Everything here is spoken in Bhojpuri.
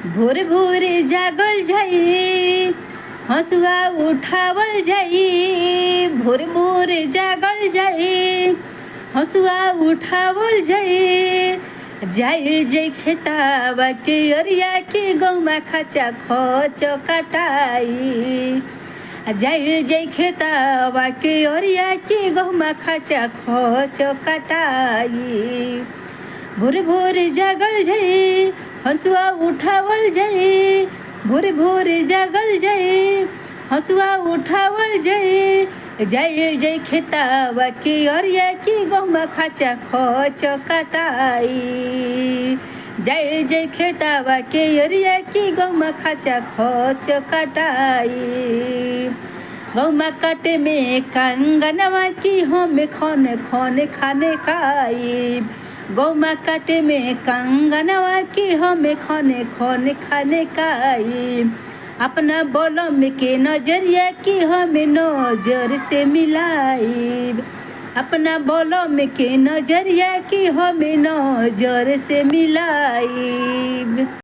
भोर भोर जागल जाई, हंसुआ उठावल जाई। भोर भोर जागल जाई, हंसुआ उठावल जाई। जाइल जै खेतावा के अरिया के गौमा खाचा खच कटाई। जाइल जै खेतावा के अरिया के गौमा खाचा खच कटाई। भोर भोर जागल जाई, हंसुआ उठावल जाई। भोर भोर जागल जाई, हंसुआ उठावल जाई। जाइल जै खेतावा के अरिया के गौमा खाचा खच कटाई। जाइल जै खेतावा के अरिया के गौमा खाचा खच कटाई। गौमा काटे में कंगनवा की हम खन खन खाने खाई। गौमा काटे में कंगनवा की हम खने खन खाने खाई। अपना बलम के नजरिया की हम नजर से मिलाई। अपना बलम के नजरिया की हम नजर से मिलाई।